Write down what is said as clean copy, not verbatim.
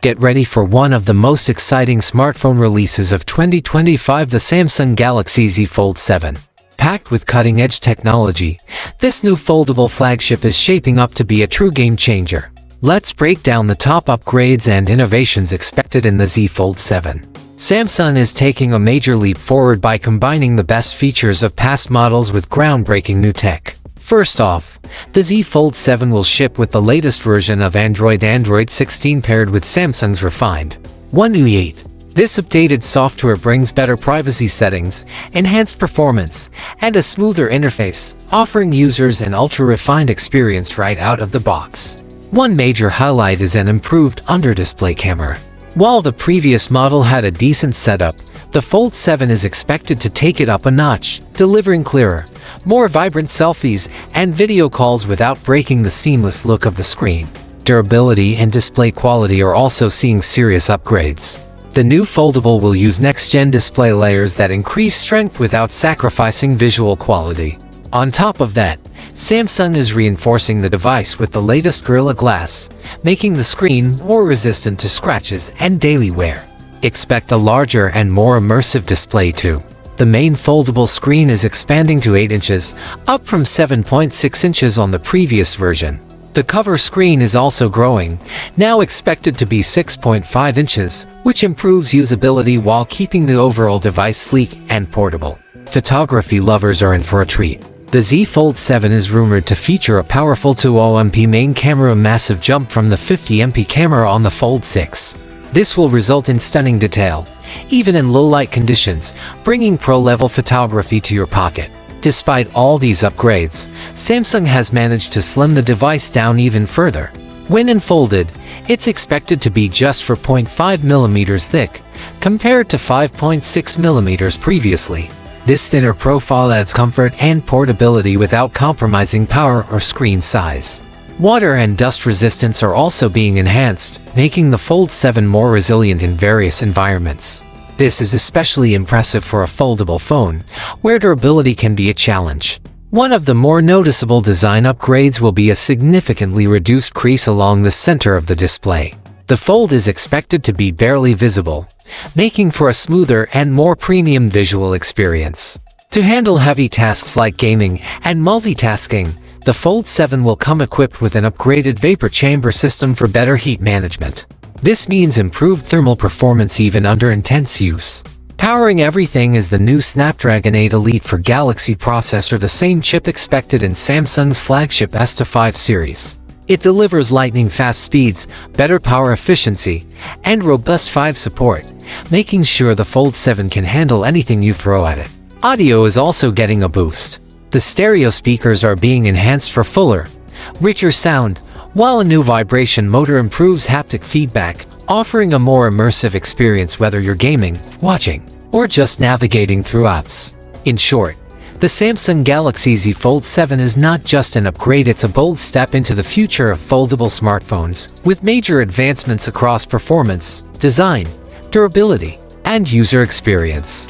Get ready for one of the most exciting smartphone releases of 2025, the Samsung Galaxy Z Fold 7. Packed with cutting-edge technology, this new foldable flagship is shaping up to be a true game-changer. Let's break down the top upgrades and innovations expected in the Z Fold 7. Samsung is taking a major leap forward by combining the best features of past models with groundbreaking new tech. First off, the Z Fold 7 will ship with the latest version of Android 16 paired with Samsung's refined One UI 8. This updated software brings better privacy settings, enhanced performance, and a smoother interface, offering users an ultra-refined experience right out of the box. One major highlight is an improved under-display camera. While the previous model had a decent setup, the Fold 7 is expected to take it up a notch, delivering clearer, more vibrant selfies and video calls without breaking the seamless look of the screen. Durability and display quality are also seeing serious upgrades. The new foldable will use next-gen display layers that increase strength without sacrificing visual quality. On top of that, Samsung is reinforcing the device with the latest Gorilla Glass, making the screen more resistant to scratches and daily wear. Expect a larger and more immersive display too. The main foldable screen is expanding to 8 inches, up from 7.6 inches on the previous version. The cover screen is also growing, now expected to be 6.5 inches, which improves usability while keeping the overall device sleek and portable. Photography lovers are in for a treat. The Z Fold 7 is rumored to feature a powerful 20MP main camera, a massive jump from the 50MP camera on the Fold 6. This will result in stunning detail, even in low-light conditions, bringing pro-level photography to your pocket. Despite all these upgrades, Samsung has managed to slim the device down even further. When unfolded, it's expected to be just 4.5mm thick, compared to 5.6mm previously. This thinner profile adds comfort and portability without compromising power or screen size. Water and dust resistance are also being enhanced, making the Fold 7 more resilient in various environments. This is especially impressive for a foldable phone, where durability can be a challenge. One of the more noticeable design upgrades will be a significantly reduced crease along the center of the display. The Fold is expected to be barely visible, making for a smoother and more premium visual experience. To handle heavy tasks like gaming and multitasking, the Fold 7 will come equipped with an upgraded vapor chamber system for better heat management. This means improved thermal performance even under intense use. Powering everything is the new Snapdragon 8 Elite for Galaxy processor, the same chip expected in Samsung's flagship S5 series. It delivers lightning-fast speeds, better power efficiency, and robust 5G support, making sure the Fold 7 can handle anything you throw at it. Audio is also getting a boost. The stereo speakers are being enhanced for fuller, richer sound, while a new vibration motor improves haptic feedback, offering a more immersive experience whether you're gaming, watching, or just navigating through apps. In short, the Samsung Galaxy Z Fold 7 is not just an upgrade, it's a bold step into the future of foldable smartphones, with major advancements across performance, design, durability, and user experience.